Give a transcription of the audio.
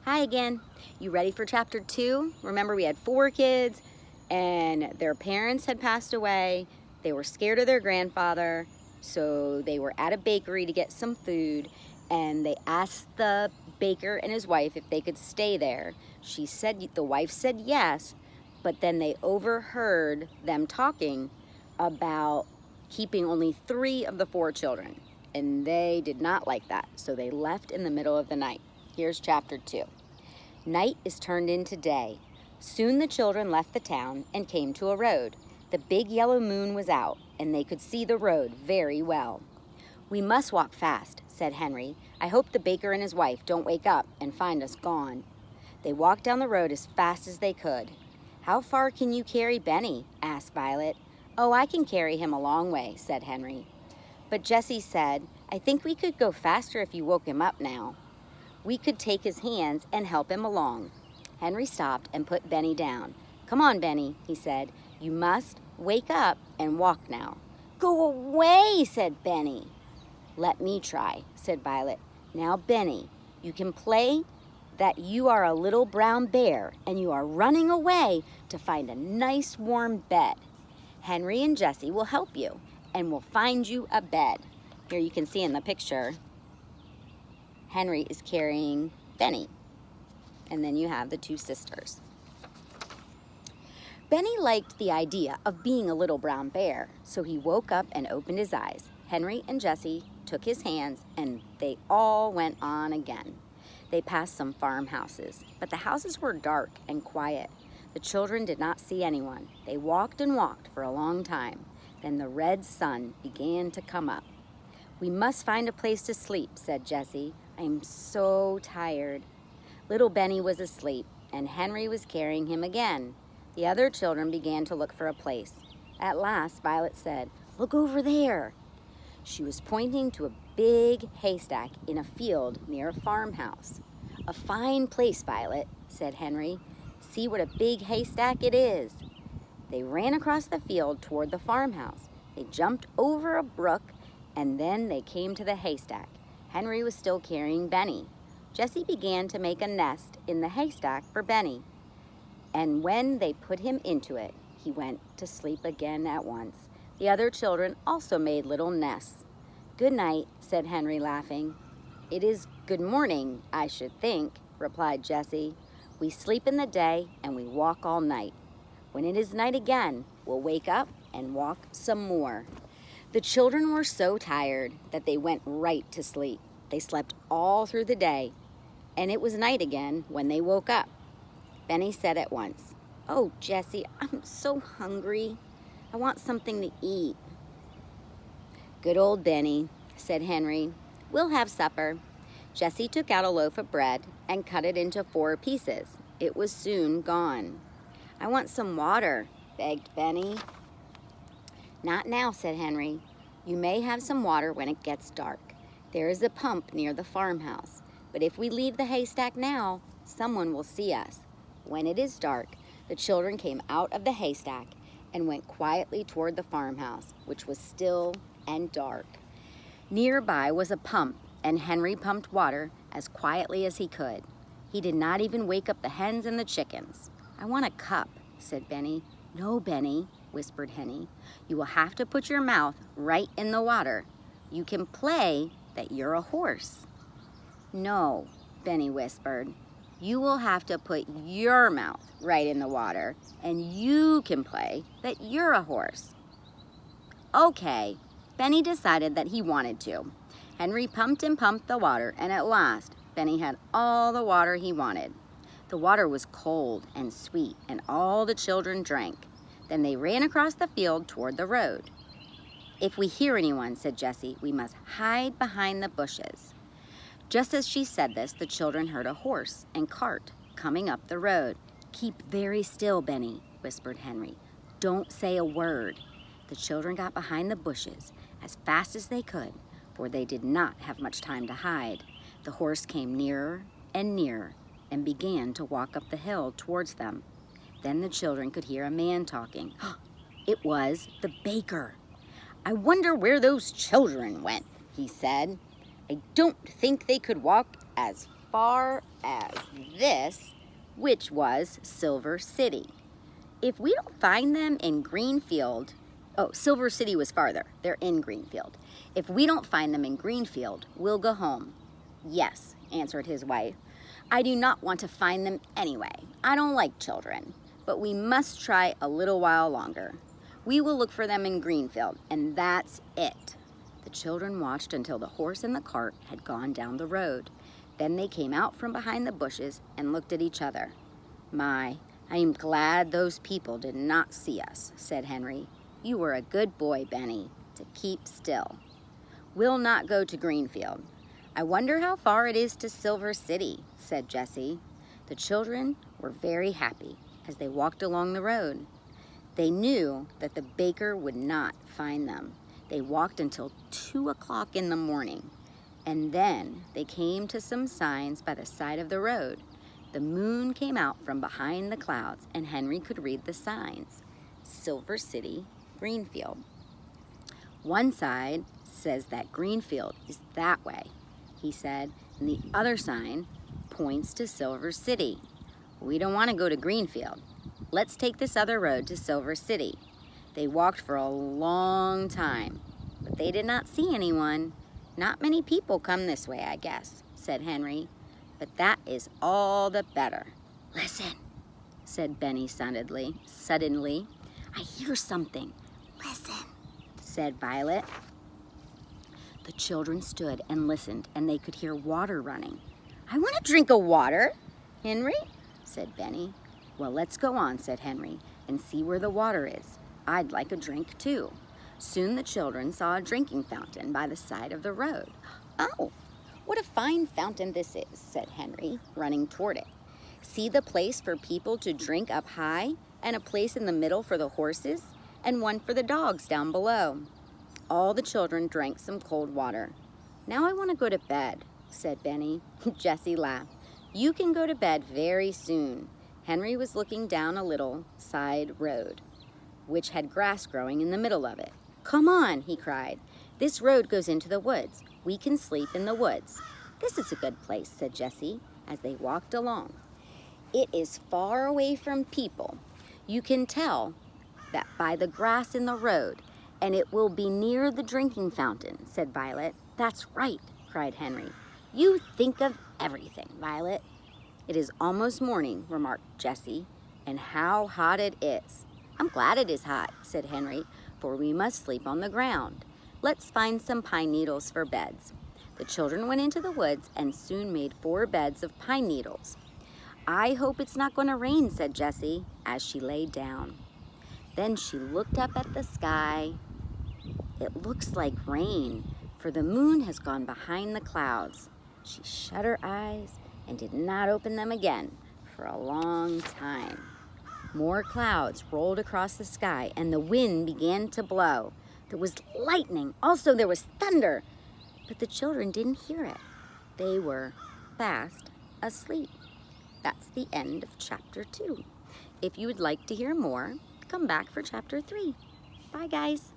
Hi again. You ready for chapter 2? Remember, we had 4 kids and their parents had passed away. They were scared of their grandfather, so they were at a bakery to get some food, and they asked the baker and his wife if they could stay there. The wife said yes, but then they overheard them talking about keeping only 3 of the 4 children, and they did not like that, so they left in the middle of the night. Here's chapter 2. Night is turned into day. Soon the children left the town and came to a road. The big yellow moon was out, and they could see the road very well. "We must walk fast," said Henry. "I hope the baker and his wife don't wake up and find us gone." They walked down the road as fast as they could. "How far can you carry Benny?" asked Violet. "Oh, I can carry him a long way," said Henry. But Jessie said, "I think we could go faster if you woke him up now. We could take his hands and help him along." Henry stopped and put Benny down. "Come on, Benny," he said. "You must wake up and walk now." "Go away," said Benny. "Let me try," said Violet. "Now, Benny, you can play that you are a little brown bear and you are running away to find a nice warm bed. Henry and Jessie will help you and will find you a bed." Here you can see in the picture, Henry is carrying Benny, and then you have the 2 sisters. Benny liked the idea of being a little brown bear, so he woke up and opened his eyes. Henry and Jessie took his hands, and they all went on again. They passed some farmhouses, but the houses were dark and quiet. The children did not see anyone. They walked and walked for a long time. Then the red sun began to come up. "We must find a place to sleep," said Jessie. "I am so tired." Little Benny was asleep, and Henry was carrying him again. The other children began to look for a place. At last, Violet said, "Look over there." She was pointing to a big haystack in a field near a farmhouse. "A fine place, Violet," said Henry. "See what a big haystack it is." They ran across the field toward the farmhouse. They jumped over a brook, and then they came to the haystack. Henry was still carrying Benny. Jessie began to make a nest in the haystack for Benny, and when they put him into it, he went to sleep again at once. The other children also made little nests. "Good night," said Henry, laughing. "It is good morning, I should think," replied Jessie. "We sleep in the day and we walk all night. When it is night again, we'll wake up and walk some more." The children were so tired that they went right to sleep. They slept all through the day, and it was night again when they woke up. Benny said at once, "Oh, Jessie, I'm so hungry. I want something to eat." "Good old Benny," said Henry. "We'll have supper." Jessie took out a loaf of bread and cut it into 4 pieces. It was soon gone. "I want some water," begged Benny. "Not now," said Henry. "You may have some water when it gets dark. There is a pump near the farmhouse, but if we leave the haystack now, someone will see us." When it is dark, the children came out of the haystack and went quietly toward the farmhouse, which was still and dark. Nearby was a pump, and Henry pumped water as quietly as he could. He did not even wake up the hens and the chickens. "I want a cup," said Benny. "No, Benny," whispered Henny. "You will have to put your mouth right in the water. You can play that you're a horse." "No," Benny whispered. "You will have to put your mouth right in the water, and you can play that you're a horse." Okay, Benny decided that he wanted to. Henry pumped and pumped the water, and at last, Benny had all the water he wanted. The water was cold and sweet, and all the children drank. Then they ran across the field toward the road. "If we hear anyone," said Jessie, "we must hide behind the bushes." Just as she said this, the children heard a horse and cart coming up the road. "Keep very still, Benny," whispered Henry. "Don't say a word." The children got behind the bushes as fast as they could, for they did not have much time to hide. The horse came nearer and nearer and began to walk up the hill towards them. Then the children could hear a man talking. It was the baker. "I wonder where those children went," he said. "I don't think they could walk as far as this, which was Silver City. If we don't find them in Greenfield, oh, Silver City was farther. They're in Greenfield. If we don't find them in Greenfield, we'll go home. Yes, answered his wife. I do not want to find them anyway. I don't like children, but we must try a little while longer. We will look for them in Greenfield, and that's it. The children watched until the horse and the cart had gone down the road. Then they came out from behind the bushes and looked at each other. My, I am glad those people did not see us, said Henry. You were a good boy, Benny, to keep still. We'll not go to Greenfield. I wonder how far it is to Silver City, said Jessie. The children were very happy as they walked along the road. They knew that the baker would not find them. They walked until 2 o'clock in the morning, and then they came to some signs by the side of the road. The moon came out from behind the clouds, and Henry could read the signs. Silver City, Greenfield. One side says that Greenfield is that way, he said, and the other sign points to Silver City. We don't want to go to Greenfield. Let's take this other road to Silver City. They walked for a long time, but they did not see anyone. Not many people come this way, I guess, said Henry, but that is all the better. Listen, said Benny suddenly. I hear something. Listen, said Violet. The children stood and listened, and they could hear water running. I want to drink a water, Henry, said Benny. Well, let's go on, said Henry, and see where the water is. I'd like a drink, too. Soon the children saw a drinking fountain by the side of the road. Oh, what a fine fountain this is, said Henry, running toward it. See the place for people to drink up high, and a place in the middle for the horses, and one for the dogs down below. All the children drank some cold water. Now I want to go to bed, said Benny. Jessie laughed. You can go to bed very soon. Henry was looking down a little side road, which had grass growing in the middle of it. Come on, he cried. This road goes into the woods. We can sleep in the woods. This is a good place, said Jessie, as they walked along. It is far away from people. You can tell that by the grass in the road, and it will be near the drinking fountain, said Violet. That's right, cried Henry. You think of everything, Violet. It is almost morning, remarked Jessie, and how hot it is. I'm glad it is hot, said Henry, for we must sleep on the ground. Let's find some pine needles for beds. The children went into the woods and soon made 4 beds of pine needles. I hope it's not going to rain, said Jessie, as she lay down. Then she looked up at the sky. It looks like rain, for the moon has gone behind the clouds. She shut her eyes and did not open them again for a long time. More clouds rolled across the sky, and the wind began to blow. There was lightning, also there was thunder, but the children didn't hear it. They were fast asleep. That's the end of chapter 2. If you would like to hear more, come back for chapter 3. Bye, guys.